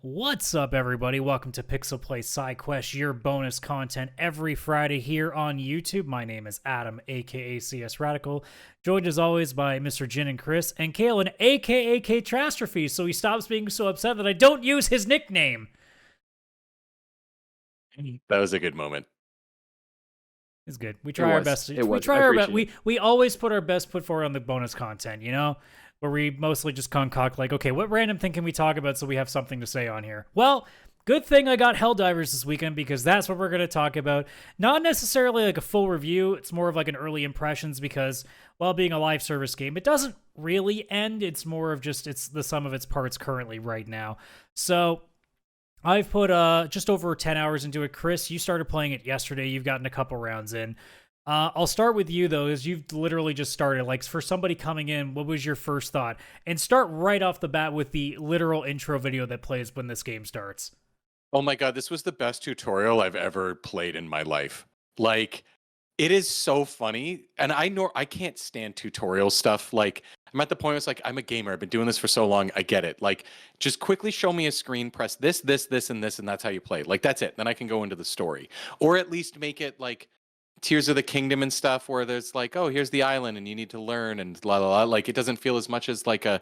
What's up, everybody? Welcome to PixelPlay Sidequests, your bonus content every Friday here on YouTube. My name is Adam, aka CS Radical, joined as always by Mr. Jin and Chris, and Kalen, aka Catastrophe, so he stops being so upset that I don't use his nickname. That was a good moment. It's good. We try our best. We always put our best foot forward on the bonus content, you know? Where we mostly just concoct like, okay, what random thing can we talk about so we have something to say on here? Well, good thing I got Helldivers this weekend because that's what we're going to talk about. Not necessarily like a full review. It's more of like an early impressions because while being a live service game, it doesn't really end. It's more of just, it's the sum of its parts currently right now. So I've put just over 10 hours into it. Chris, you started playing it yesterday. You've gotten a couple rounds in. I'll start with you, though, as you've literally just started. Like, for somebody coming in, what was your first thought? And start right off the bat with the literal intro video that plays when this game starts. Oh my god, this was the best tutorial I've ever played in my life. Like, it is so funny. And I know I can't stand tutorial stuff. Like, I'm at the point where it's like, I'm a gamer. I've been doing this for so long. I get it. Like, just quickly show me a screen, press this, and this, and that's how you play. Like, that's it. Then I can go into the story. Or at least make it like Tears of the Kingdom and stuff where there's like, oh, here's the island and you need to learn and la la la. Like, it doesn't feel as much as like a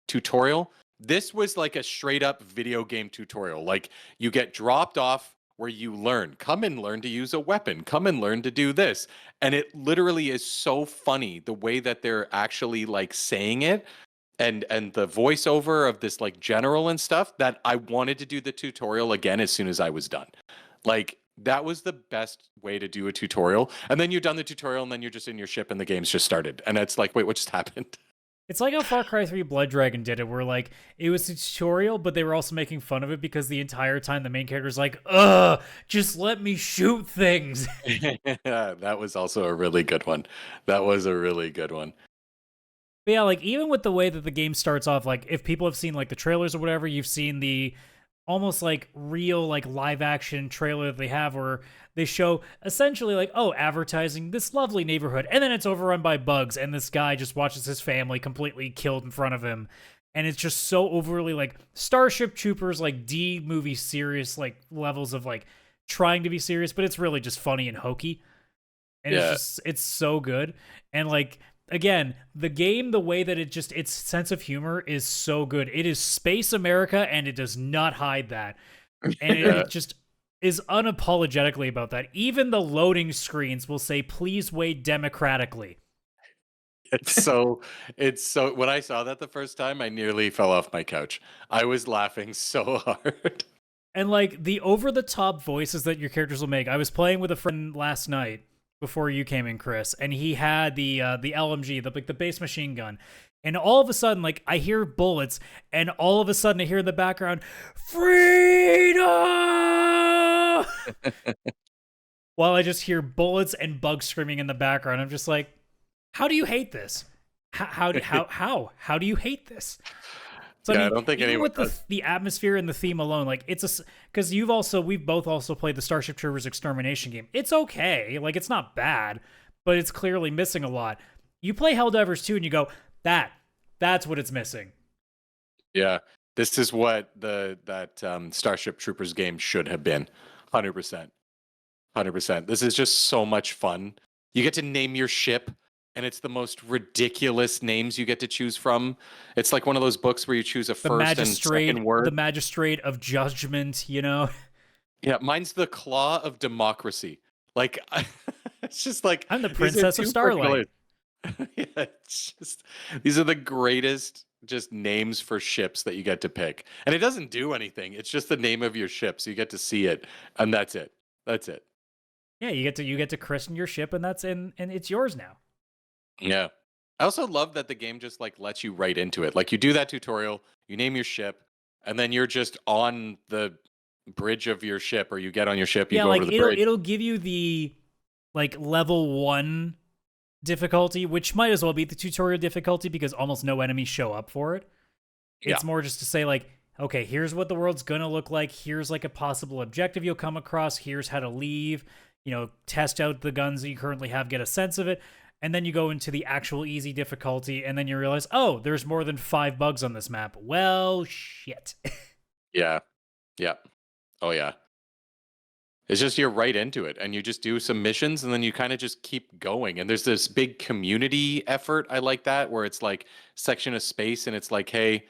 tutorial. This was like a straight up video game tutorial. Like, you get dropped off where you learn. Come and learn to use a weapon. Come and learn to do this. And it literally is so funny the way that they're actually like saying it and the voiceover of this like general and stuff that I wanted to do the tutorial again as soon as I was done. Like, that was the best way to do a tutorial. And then you're done the tutorial and then you're just in your ship and the game's just started. And it's like, wait, what just happened? It's like how Far Cry 3 Blood Dragon did it, where like it was a tutorial, but they were also making fun of it because the entire time the main character's like, ugh, just let me shoot things. Yeah, that was also a really good one. That was a really good one. But yeah, like even with the way that the game starts off, like if people have seen like the trailers or whatever, you've seen the almost like real like live action trailer that they have where they show essentially like, oh, advertising this lovely neighborhood, and then it's overrun by bugs and this guy just watches his family completely killed in front of him, and it's just so overly like Starship Troopers, like D movie serious like levels of like trying to be serious, but it's really just funny and hokey, and it's so good. And like again, the game, the way that its sense of humor is so good. It is Space America, and it does not hide that. And it just is unapologetically about that. Even the loading screens will say, please wait democratically. It's so, when I saw that the first time, I nearly fell off my couch. I was laughing so hard. And like the over-the-top voices that your characters will make. I was playing with a friend last night, before you came in, Chris, and he had the LMG, the base machine gun, and all of a sudden, like I hear bullets, and all of a sudden I hear in the background, freedom, while I just hear bullets and bugs screaming in the background. I'm just like, how do you hate this? How do you hate this? So yeah, I mean, I don't think even anyone with the atmosphere and the theme alone, like it's because we've both also played the Starship Troopers Extermination game. It's okay, like it's not bad, but it's clearly missing a lot. You play Helldivers 2 and you go, that's what it's missing. Yeah, this is what that Starship Troopers game should have been. 100%. This is just so much fun. You get to name your ship, and it's the most ridiculous names you get to choose from. It's like one of those books where you choose a first and second word. The Magistrate of Judgment, you know? Yeah, mine's the Claw of Democracy. Like, it's just like... I'm the Princess of Starlight. Yeah, it's just... These are the greatest just names for ships that you get to pick. And it doesn't do anything. It's just the name of your ship, so you get to see it, and that's it. That's it. Yeah, you get to christen your ship, and and it's yours now. Yeah. I also love that the game just like lets you right into it. Like you do that tutorial, you name your ship, and then you're just on the bridge of your ship, or you get on your ship, you go over the bridge. It'll give you the like level 1 difficulty, which might as well be the tutorial difficulty because almost no enemies show up for it. It's more just to say like, okay, here's what the world's gonna look like, here's like a possible objective you'll come across, here's how to leave, you know, test out the guns that you currently have, get a sense of it. And then you go into the actual easy difficulty, and then you realize, oh, there's more than 5 bugs on this map. Well, shit. Yeah. Yeah. Oh yeah. It's just you're right into it and you just do some missions and then you kind of just keep going. And there's this big community effort. I like that where it's like section of space and it's like, hey,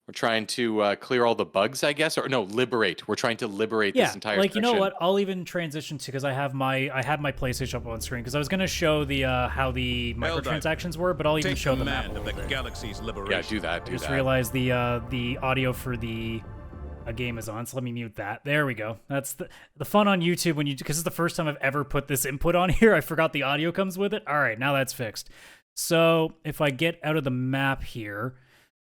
we're trying to clear all the bugs, I guess, or no, liberate. We're trying to liberate this Yeah, entire like you know section. what? I'll even transition to because I have my PlayStation up on screen because I was gonna show the how the microtransactions were, but I'll even Take show the map a command of little the bit. galaxy's Yeah, liberation. do that. I Do just that. realized the audio for the game is on, so let me mute that. There we go. That's the fun on YouTube when you because it's the first time I've ever put this input on here. I forgot the audio comes with it. All right, now that's fixed. So if I get out of the map here,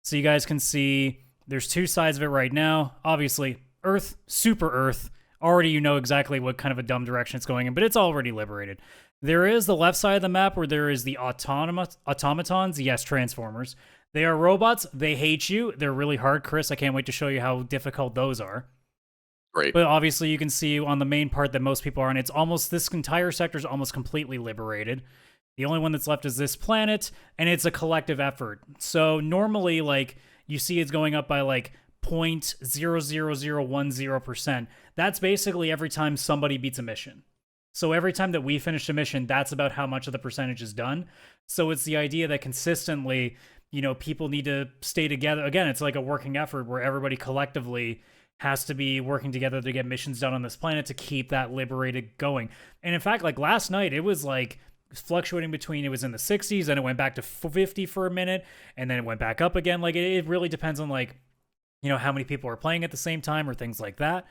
so you guys can see there's two sides of it right now. Obviously, Earth, super Earth. Already you know exactly what kind of a dumb direction it's going in, but it's already liberated. There is the left side of the map where there is the automatons, yes, Transformers. They are robots. They hate you. They're really hard, Chris. I can't wait to show you how difficult those are. Great. But obviously you can see on the main part that most people are on, it's almost, this entire sector is almost completely liberated. The only one that's left is this planet, and it's a collective effort. So normally, like, you see it's going up by like 0.00010%. That's basically every time somebody beats a mission. So every time that we finish a mission, that's about how much of the percentage is done. So it's the idea that consistently, you know, people need to stay together. Again, it's like a working effort where everybody collectively has to be working together to get missions done on this planet to keep that liberated going. And in fact, like last night, it was like fluctuating between, it was in the 60s and it went back to 50 for a minute and then it went back up again. Like it really depends on like, you know, how many people are playing at the same time or things like that.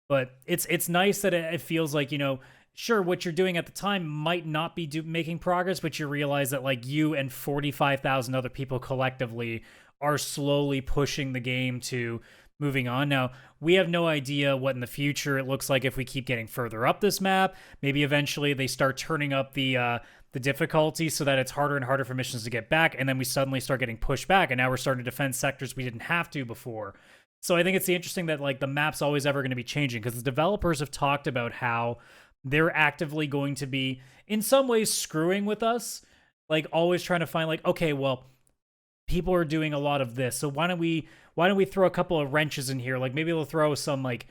But it's nice that it feels like, you know, sure, what you're doing at the time might not be making progress, but you realize that like you and 45,000 other people collectively are slowly pushing the game to moving on. Now, we have no idea what in the future it looks like if we keep getting further up this map. Maybe eventually they start turning up the difficulty so that it's harder and harder for missions to get back, and then we suddenly start getting pushed back, and now we're starting to defend sectors we didn't have to before. So I think it's interesting that like the map's always ever going to be changing because the developers have talked about how they're actively going to be in some ways screwing with us, like always trying to find like, okay, well, people are doing a lot of this, so why don't we throw a couple of wrenches in here? Like maybe they'll throw some like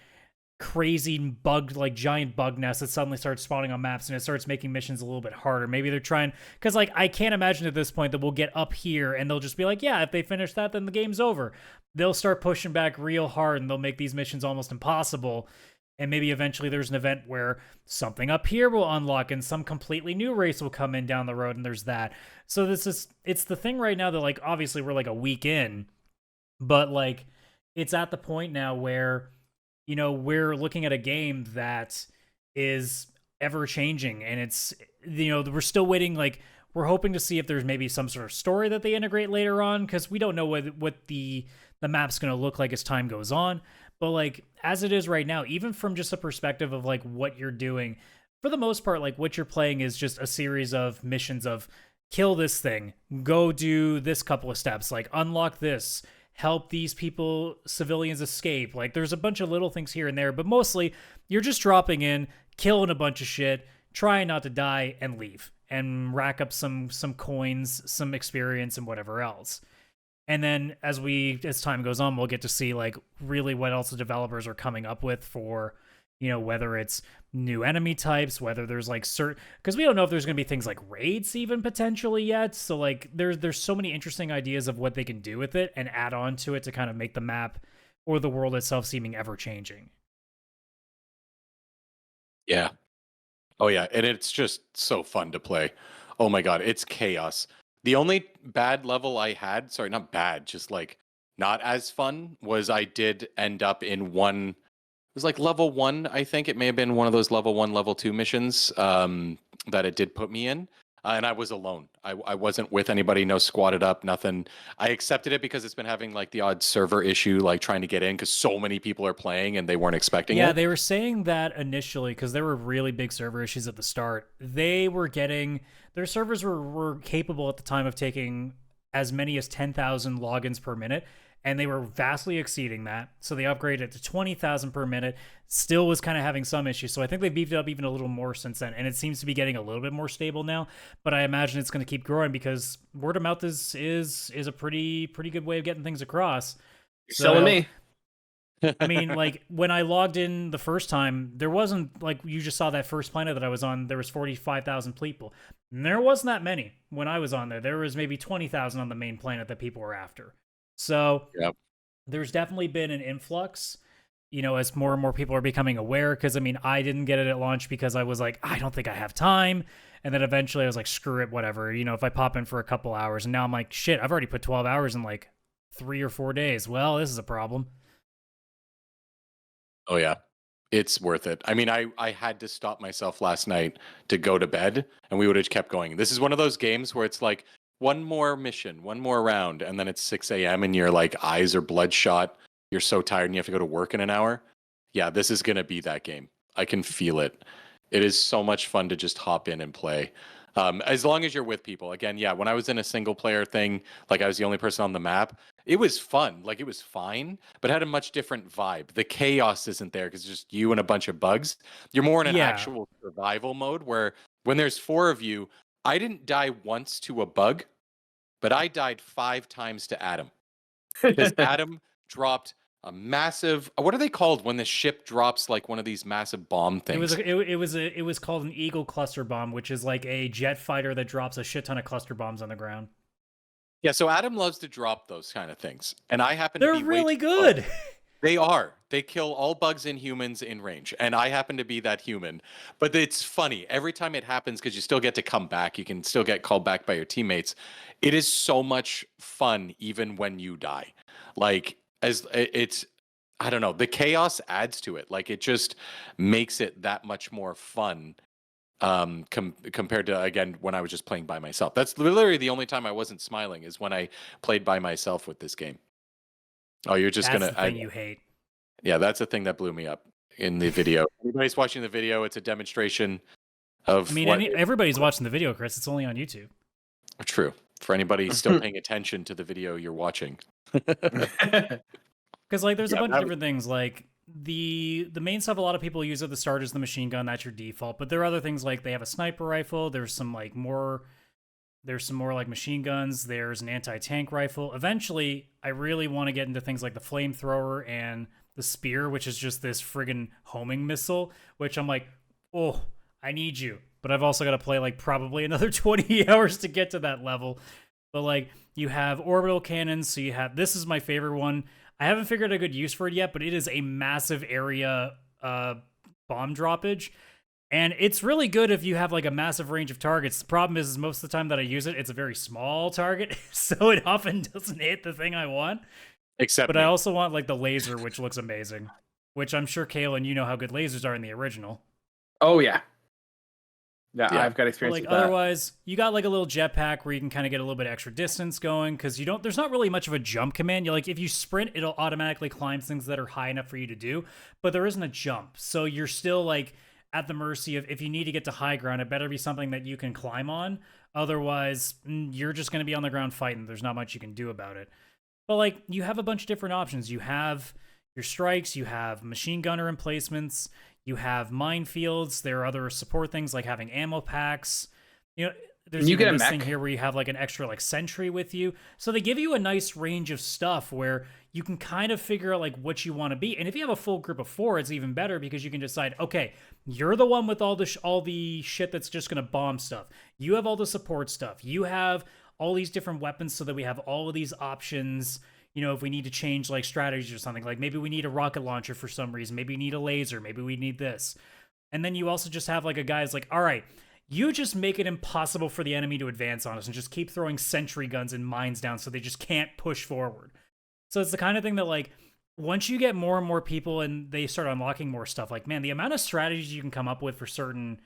crazy bug, like giant bug nest that suddenly starts spawning on maps and it starts making missions a little bit harder. Maybe they're trying, because like I can't imagine at this point that we'll get up here and they'll just be like, yeah, if they finish that, then the game's over. They'll start pushing back real hard and they'll make these missions almost impossible. And maybe eventually there's an event where something up here will unlock and some completely new race will come in down the road, and there's that. So it's the thing right now that like obviously we're like a week in, but like it's at the point now where, you know, we're looking at a game that is ever changing, and it's, you know, we're still waiting, like we're hoping to see if there's maybe some sort of story that they integrate later on, because we don't know what the map's going to look like as time goes on. But like as it is right now, even from just a perspective of like what you're doing, for the most part, like what you're playing is just a series of missions of kill this thing, go do this couple of steps, like unlock this, help these people, civilians escape. Like there's a bunch of little things here and there, but mostly you're just dropping in, killing a bunch of shit, trying not to die, and leave and rack up some coins, some experience, and whatever else. And then as time goes on, we'll get to see like really what else the developers are coming up with for, you know, whether it's new enemy types, whether there's like certain, because we don't know if there's going to be things like raids even potentially yet. So like there's so many interesting ideas of what they can do with it and add on to it to kind of make the map or the world itself seeming ever changing. Yeah. Oh yeah, and it's just so fun to play. Oh my god, it's chaos. The only bad level I had, sorry, not bad, just like not as fun, was I did end up in one. It was like level 1, I think. It may have been one of those level 1, level 2 missions that it did put me in. And I was alone. I wasn't with anybody, no squatted up, nothing. I accepted it because it's been having like the odd server issue, like trying to get in because so many people are playing and they weren't expecting it. Yeah, they were saying that initially because there were really big server issues at the start. They were getting, their servers were capable at the time of taking as many as 10,000 logins per minute, and they were vastly exceeding that. So they upgraded it to 20,000 per minute. Still was kind of having some issues. So I think they beefed it up even a little more since then, and it seems to be getting a little bit more stable now. But I imagine it's going to keep growing because word of mouth is a pretty good way of getting things across. You're selling me. I mean, like when I logged in the first time, there wasn't like you just saw that first planet that I was on. There was 45,000 people. And there wasn't that many when I was on there. There was maybe 20,000 on the main planet that people were after. So Yep. there's definitely been an influx. As more and more people are becoming aware. Because I mean, I didn't get it at launch because I was like, I don't think I have time. And then eventually I was like, screw it, whatever. If I pop in for a couple hours, and now I'm like, shit, I've already put 12 hours in like 3 or 4 days. Well, this is a problem. Oh yeah. It's worth it. I mean, I had to stop myself last night to go to bed, and we would have kept going. This is one of those games where it's like one more mission, one more round, and then it's 6 a.m. and your like eyes are bloodshot. You're so tired and you have to go to work in an hour. Yeah, this is gonna be that game. I can feel it. It is so much fun to just hop in and play. As long as you're with people. Again, yeah, when I was in a single player thing, like I was the only person on the map, it was fun. Like it was fine, but it had a much different vibe. The chaos isn't there because it's just you and a bunch of bugs. You're more in an Yeah. actual survival mode where when there's 4 of you, I didn't die once to a bug, but I died 5 times to Adam. Because Adam dropped a massive, what are they called when the ship drops like one of these massive bomb things? It was called an Eagle cluster bomb, which is like a jet fighter that drops a shit ton of cluster bombs on the ground. Yeah, so Adam loves to drop those kind of things, and I happen They're to be really good. They are. They kill all bugs and humans in range, and I happen to be that human. But it's funny every time it happens because you still get to come back. You can still get called back by your teammates. It is so much fun even when you die. Like as it's, I don't know, the chaos adds to it. Like it just makes it that much more fun compared to again when I was just playing by myself. That's literally the only time I wasn't smiling is when I played by myself with this game. Oh, you're just That's gonna the thing you hate. yeah, that's the thing that blew me up in the video. Anybody's watching the video, it's a demonstration of I mean, everybody's watching the video, Chris. It's only on YouTube. True. For anybody still paying attention to the video you're watching. Because like there's a Yeah, bunch that of different things. Like the main stuff a lot of people use at the start is the machine gun. That's your default. But there are other things like they have a sniper rifle. There's some more like machine guns. There's an anti-tank rifle. Eventually, I really want to get into things like the flamethrower and the spear, which is just this friggin' homing missile, which I'm like, oh, I need you. But I've also got to play like probably another 20 hours to get to that level. But like you have orbital cannons, so you have, this is my favorite one. I haven't figured out a good use for it yet, but it is a massive area bomb droppage. And it's really good if you have like a massive range of targets. The problem is most of the time that I use it, it's a very small target, so it often doesn't hit the thing I want. Except But me. I also want like the laser, which looks amazing. Which I'm sure, Kalen, you know how good lasers are in the original. Oh yeah. Yeah, Yeah. I've got But experience like with that. otherwise, you got like a little jetpack where you can kind of get a little bit extra distance going because you don't. There's not really much of a jump command. You like if you sprint, it'll automatically climb things that are high enough for you to do, but there isn't a jump, so you're still like at the mercy of if you need to get to high ground. It better be something that you can climb on. Otherwise, you're just going to be on the ground fighting. There's not much you can do about it. But like you have a bunch of different options. You have your strikes. You have machine gunner emplacements. You have minefields. There are other support things like having ammo packs. There's You even get a this thing mech? here where you have like an extra like sentry with you. So they give you a nice range of stuff where you can kind of figure out like what you want to be. And if you have a full group of 4, it's even better because you can decide, okay, you're the one with all the shit that's just gonna bomb stuff. You have all the support stuff. You have all these different weapons so that we have all of these options. If we need to change like strategies or something, like maybe we need a rocket launcher for some reason, maybe we need a laser, maybe we need this. And then you also just have like a guy's like, all right, you just make it impossible for the enemy to advance on us and just keep throwing sentry guns and mines down so they just can't push forward. So it's the kind of thing that like once you get more and more people and they start unlocking more stuff, like man, the amount of strategies you can come up with for certain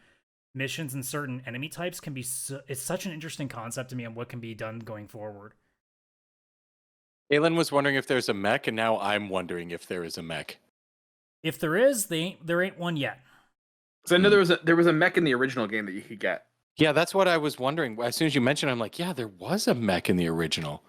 missions and certain enemy types can be it's such an interesting concept to me on what can be done going forward. Aylin was wondering if there's a mech, and now I'm wondering if there is a mech. If there is, there ain't one yet. So I know there was a mech in the original game that you could get. Yeah, that's what I was wondering. As soon as you mentioned it, I'm like, yeah, there was a mech in the original.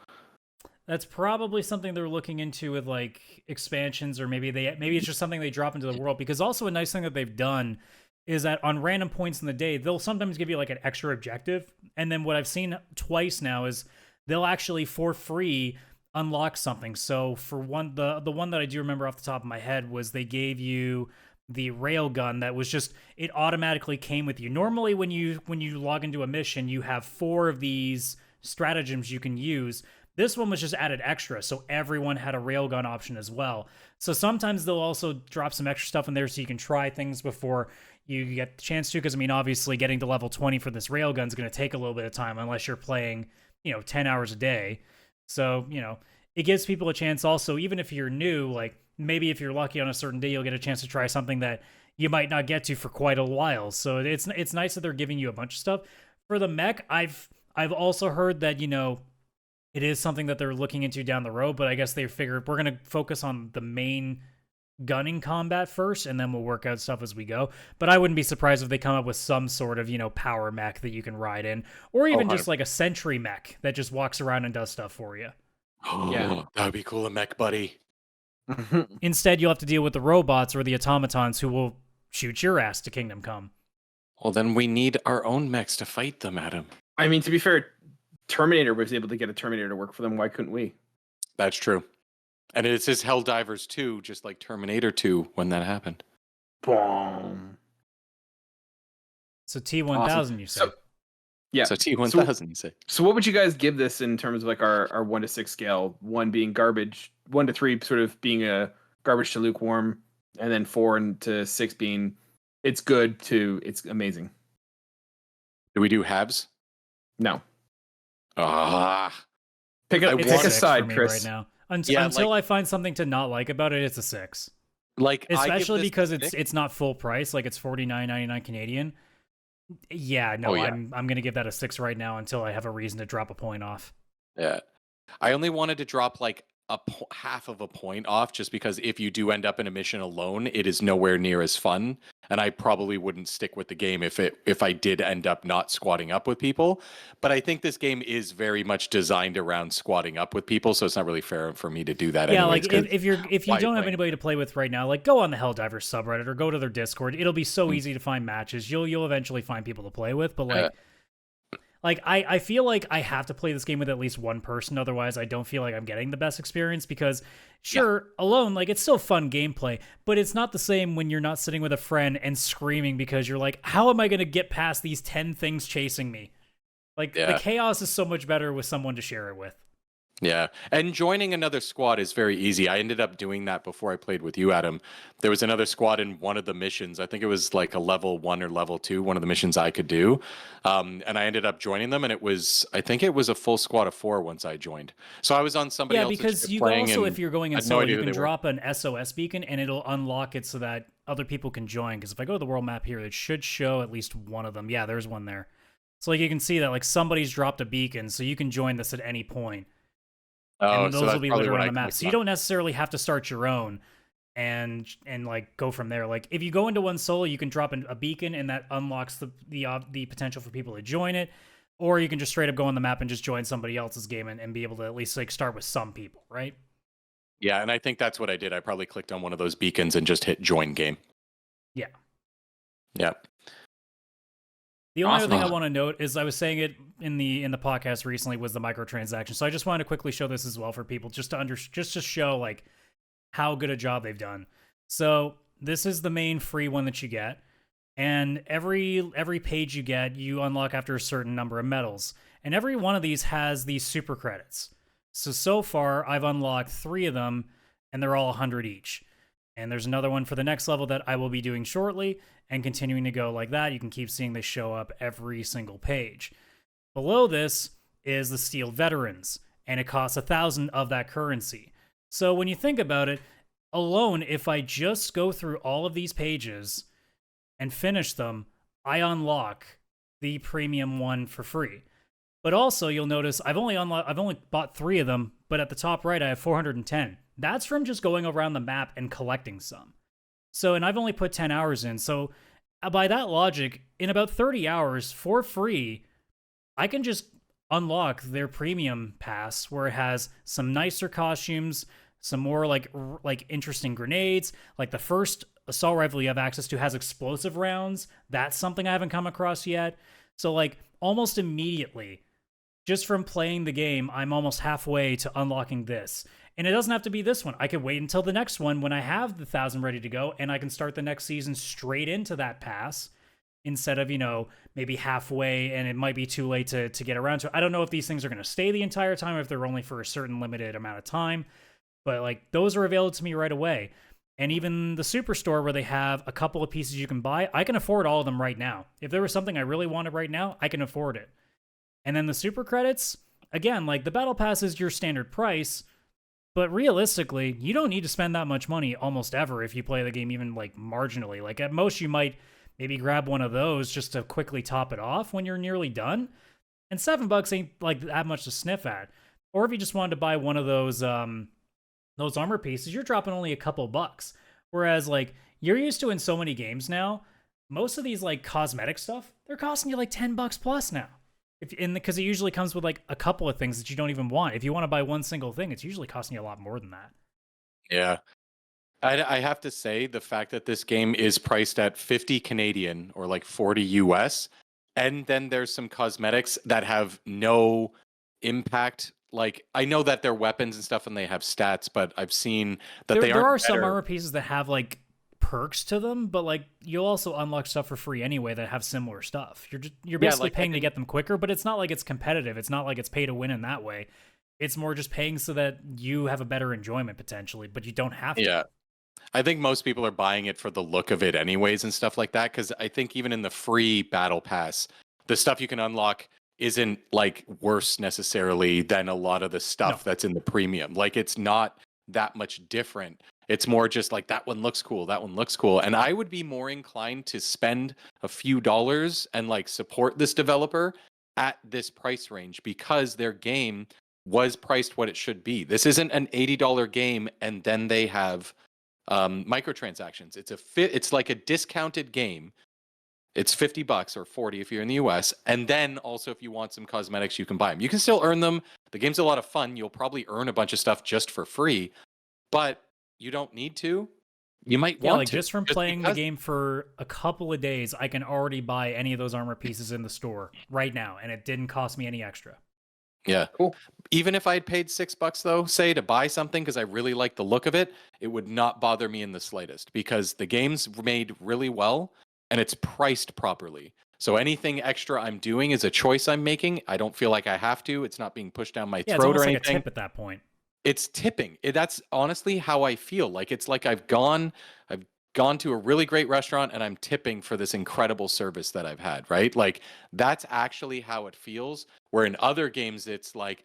That's probably something they're looking into with like expansions, or maybe it's just something they drop into the world. Because also a nice thing that they've done is that on random points in the day, they'll sometimes give you like an extra objective. And then what I've seen twice now is they'll actually for free unlock something. So for one, the one that I do remember off the top of my head was they gave you the railgun that was just, it automatically came with you. Normally when you log into a mission, you have 4 of these stratagems you can use. This one was just added extra, so everyone had a railgun option as well. So sometimes they'll also drop some extra stuff in there so you can try things before you get the chance to, because I mean, obviously getting to level 20 for this railgun is going to take a little bit of time unless you're playing, 10 hours a day. So, it gives people a chance also, even if you're new, like maybe if you're lucky on a certain day, you'll get a chance to try something that you might not get to for quite a while. So it's nice that they're giving you a bunch of stuff. For the mech, I've also heard that, it is something that they're looking into down the road, but I guess they figured we're going to focus on the main gunning combat first, and then we'll work out stuff as we go. But I wouldn't be surprised if they come up with some sort of, power mech that you can ride in, or even just like a sentry mech that just walks around and does stuff for you. Yeah, that'd be cool, a mech buddy. Instead, you'll have to deal with the robots or the automatons who will shoot your ass to Kingdom Come. Well, then we need our own mechs to fight them, Adam. I mean, to be fair, Terminator was able to get a Terminator to work for them. Why couldn't we? That's true. And it says Helldivers 2, just like Terminator 2 when that happened. Boom. So T1000, Awesome. you say? So, yeah. So T1000, you say. So what would you guys give this in terms of like our 1 to 6 scale? 1 being garbage, 1 to 3 sort of being a garbage to lukewarm, and then 4 to 6 being it's good to it's amazing. Do we do halves? No. Pick a side, Chris. Right now. Until I find something to not like about it, it's a 6. Like, especially because it's not full price, like it's $49.99 Canadian. Yeah, no, I'm gonna give that a 6 right now until I have a reason to drop a point off. Yeah, I only wanted to drop like half of a point off, just because if you do end up in a mission alone, it is nowhere near as fun, and I probably wouldn't stick with the game if I did end up not squatting up with people. But I think this game is very much designed around squatting up with people, so it's not really fair for me to do that. Yeah, anyways, like if you don't have anybody to play with right now, like go on the Helldivers subreddit or go to their Discord. It'll be so easy to find matches. You'll eventually find people to play with, but like I feel like I have to play this game with at least one person, otherwise I don't feel like I'm getting the best experience, because alone, like it's still fun gameplay, but it's not the same when you're not sitting with a friend and screaming because you're like, how am I going to get past these 10 things chasing me? Like the chaos is so much better with someone to share it with. Yeah, and joining another squad is very easy. I ended up doing that before I played with you, Adam. There was another squad in one of the missions. I think it was like a level 1 or level 2, one of the missions I could do. And I ended up joining them, and I think it was a full squad of 4 once I joined. So I was on somebody else's ship because you playing, also, and if you're going in I had solo, no idea you who can they were. drop an SOS beacon, and it'll unlock it so that other people can join. Because if I go to the world map here, it should show at least one of them. Yeah, there's one there. So like you can see that like somebody's dropped a beacon, so you can join this at any point. And those will be lit around the map. So you don't necessarily have to start your own and like go from there. Like if you go into one solo, you can drop a beacon, and that unlocks the potential for people to join it. Or you can just straight up go on the map and just join somebody else's game and be able to at least like start with some people, right? Yeah, and I think that's what I did. I probably clicked on one of those beacons and just hit join game. Yeah. Yeah. The only other thing I want to note is I was saying it in the podcast recently was the microtransactions. So I just wanted to quickly show this as well for people, just to show like how good a job they've done. So this is the main free one that you get, and every page you get, you unlock after a certain number of medals, and every one of these has these super credits. So far I've unlocked 3 of them, and they're all 100 each. And there's another one for the next level that I will be doing shortly, and continuing to go like that. You can keep seeing they show up every single page. Below this is the Steel Veterans, and it costs 1,000 of that currency. So when you think about it, alone, if I just go through all of these pages and finish them, I unlock the premium one for free. But also, you'll notice I've only bought 3 of them, but at the top right, I have 410. That's from just going around the map and collecting some. So, and I've only put 10 hours in. So, by that logic, in about 30 hours for free, I can just unlock their premium pass, where it has some nicer costumes, some more like interesting grenades. Like the first assault rifle you have access to has explosive rounds. That's something I haven't come across yet. So, like almost immediately, just from playing the game, I'm almost halfway to unlocking this. And it doesn't have to be this one. I could wait until the next one when I have the 1,000 ready to go, and I can start the next season straight into that pass instead of, maybe halfway, and it might be too late to get around to it. I don't know if these things are going to stay the entire time, if they're only for a certain limited amount of time, but like those are available to me right away. And even the Superstore, where they have a couple of pieces you can buy, I can afford all of them right now. If there was something I really wanted right now, I can afford it. And then the super credits, again, like the battle pass is your standard price, but realistically, you don't need to spend that much money almost ever if you play the game even like marginally. Like at most, you might maybe grab one of those just to quickly top it off when you're nearly done. And $7 ain't like that much to sniff at. Or if you just wanted to buy one of those armor pieces, you're dropping only a couple bucks. Whereas like you're used to in so many games now, most of these like cosmetic stuff, they're costing you like $10 plus now. Because it usually comes with like a couple of things that you don't even want. If you want to buy one single thing, it's usually costing you a lot more than that. Yeah. I have to say the fact that this game is priced at 50 Canadian or like 40 US, and then there's some cosmetics that have no impact. Like I know that they're weapons and stuff and they have stats, but I've seen that there are some better. armor pieces that have like perks to them, but like you'll also unlock stuff for free anyway that have similar stuff. You're basically like, paying to get them quicker, but it's not like it's competitive. It's not like it's pay to win in that way. It's more just paying so that you have a better enjoyment potentially, but you don't have to. Yeah. I think most people are buying it for the look of it anyways and stuff like that, because I think even in the free battle pass, the stuff you can unlock isn't like worse necessarily than a lot of the stuff that's in the premium. Like it's not that much different. It's more just like that one looks cool, that one looks cool. And I would be more inclined to spend a few dollars and like support this developer at this price range because their game was priced what it should be. This isn't an $80 game and then they have microtransactions. It's like a discounted game. It's $50 or 40 if you're in the US. And then also if you want some cosmetics, you can buy them. You can still earn them. The game's a lot of fun. You'll probably earn a bunch of stuff just for free, but you don't need to. You might want to. Just from playing the game for a couple of days, I can already buy any of those armor pieces in the store right now, and it didn't cost me any extra. Yeah. Cool. Even if I had paid $6 though, say to buy something because I really like the look of it, it would not bother me in the slightest because the game's made really well and it's priced properly. So anything extra I'm doing is a choice I'm making. I don't feel like I have to. It's not being pushed down my throat or anything. Like a tip at that point. It's tipping. That's honestly how I feel. Like it's like I've gone to a really great restaurant and I'm tipping for this incredible service that I've had, right? Like that's actually how it feels. Where in other games it's like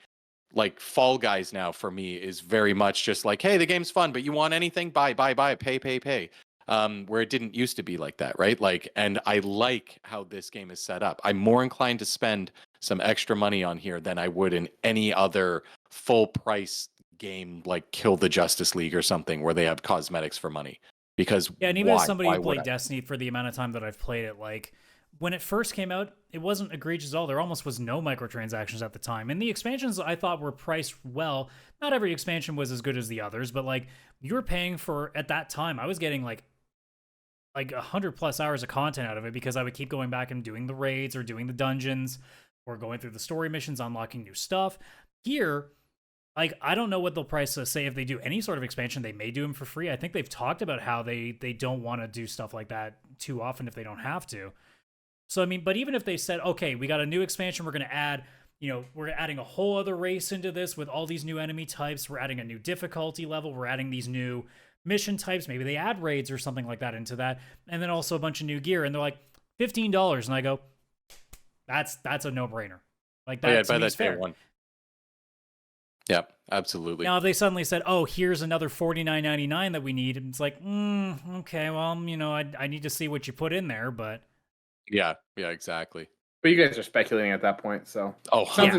Fall Guys now for me is very much just like, hey, the game's fun, but you want anything? Buy, pay. Where it didn't used to be like that, right? Like, and I like how this game is set up. I'm more inclined to spend some extra money on here than I would in any other full price game like Kill the Justice League or something where they have cosmetics for money. Because and even as somebody who played Destiny for the amount of time that I've played it, like when it first came out, it wasn't egregious at all. There almost was no microtransactions at the time. And the expansions I thought were priced well. Not every expansion was as good as the others, but like you were paying for, at that time, I was getting like 100+ hours of content out of it because I would keep going back and doing the raids or doing the dungeons or going through the story missions, unlocking new stuff. Here, like, I don't know what they'll price to say if they do any sort of expansion. They may do them for free. I think they've talked about how they don't want to do stuff like that too often if they don't have to. So, I mean, but even if they said, okay, we got a new expansion, we're going to add, we're adding a whole other race into this with all these new enemy types. We're adding a new difficulty level. We're adding these new mission types. Maybe they add raids or something like that into that. And then also a bunch of new gear. And they're like, $15. And I go, that's a no-brainer. Like, that's fair. One. Yeah, absolutely. Now, if they suddenly said, oh, here's another $49.99 that we need, it's like, okay, well, I need to see what you put in there, but... Yeah, exactly. But you guys are speculating at that point, so... Sounds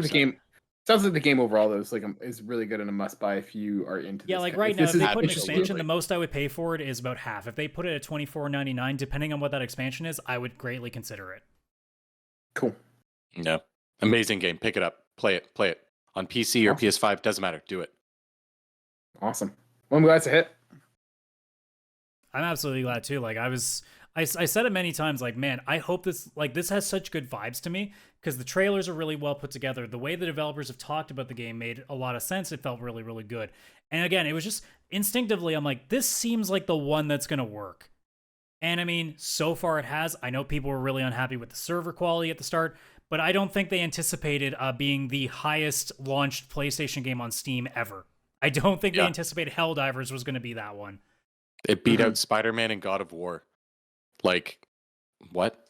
like the game overall, though, is really good and a must-buy if you are into this. Yeah, like right now, if they put an expansion, the most I would pay for it is about half. If they put it at $24.99, depending on what that expansion is, I would greatly consider it. Cool. Yeah. Amazing game. Pick it up. Play it. On PC or PS5, doesn't matter. Do it. Awesome. Well, I'm glad it's a hit. I'm absolutely glad too. Like I I said it many times, like, man, I hope this has such good vibes to me because the trailers are really well put together. The way the developers have talked about the game made a lot of sense. It felt really, really good. And again, it was just instinctively, I'm like, this seems like the one that's going to work. And I mean, so far it has. I know people were really unhappy with the server quality at the start, but I don't think they anticipated being the highest launched PlayStation game on Steam ever. I don't think they anticipated Helldivers was going to be that one. It beat out Spider-Man and God of War. Like, what?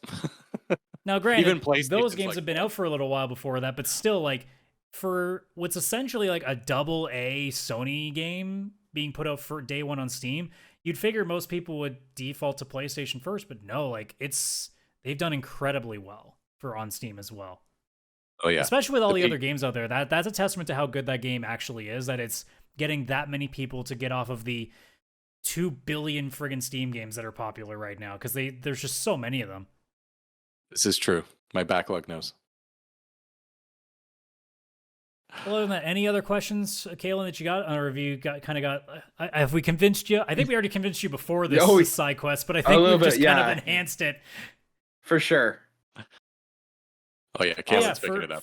Now, granted, Even those games have been out for a little while before that, but still, like, for what's essentially like a AA Sony game being put out for day one on Steam, you'd figure most people would default to PlayStation first, but no, like, they've done incredibly well for on Steam as well. Oh yeah, especially with all the other games out there. That's a testament to how good that game actually is. That it's getting that many people to get off of the 2 billion friggin' Steam games that are popular right now because there's just so many of them. This is true. My backlog knows. Well, other than that, any other questions, Kalen, that you got, or have you have we convinced you? I think we already convinced you before this side quest, but I think we've just kind of enhanced it. For sure. Oh yeah, Kalen's picking it up.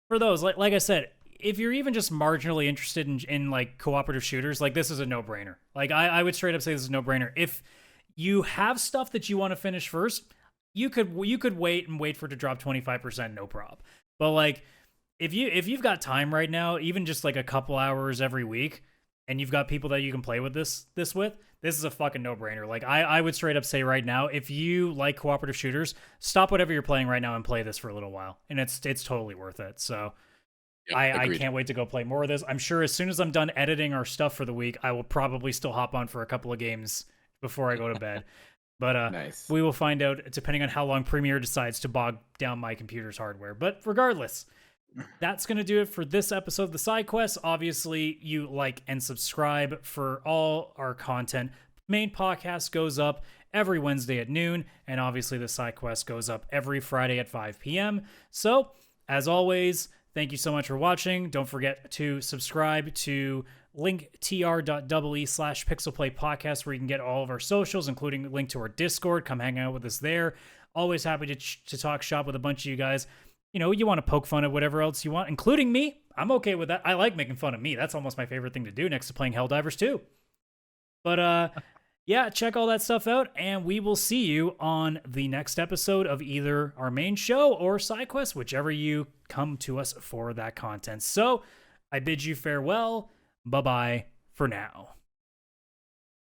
For those, like I said, if you're even just marginally interested in like cooperative shooters, like this is a no-brainer. Like I would straight up say this is a no-brainer. If you have stuff that you want to finish first, you could wait for it to drop 25%, no problem. But like if you've got time right now, even just like a couple hours every week, and you've got people that you can play with this is a fucking no-brainer. Like I would straight up say right now, if you like cooperative shooters, stop whatever you're playing right now and play this for a little while, and it's totally worth it. So. Yeah, I can't wait to go play more of this. I'm sure as soon as I'm done editing our stuff for the week, I will probably still hop on for a couple of games before I go to bed. But nice. We will find out depending on how long Premiere decides to bog down my computer's hardware. But regardless, that's going to do it for this episode of the Sidequests. Obviously, you like and subscribe for all our content. Main podcast goes up every Wednesday at noon, and obviously the Sidequest goes up every Friday at 5 p.m. So, as always, thank you so much for watching. Don't forget to subscribe to linktr.ee/pixelplaypodcast where you can get all of our socials, including a link to our Discord. Come hang out with us there. Always happy to talk shop with a bunch of you guys. You know, you want to poke fun at whatever else you want, including me. I'm okay with that. I like making fun of me. That's almost my favorite thing to do next to playing Helldivers 2. But yeah, check all that stuff out, and we will see you on the next episode of either our main show or Sidequest, whichever you come to us for that content. So I bid you farewell. Bye-bye for now.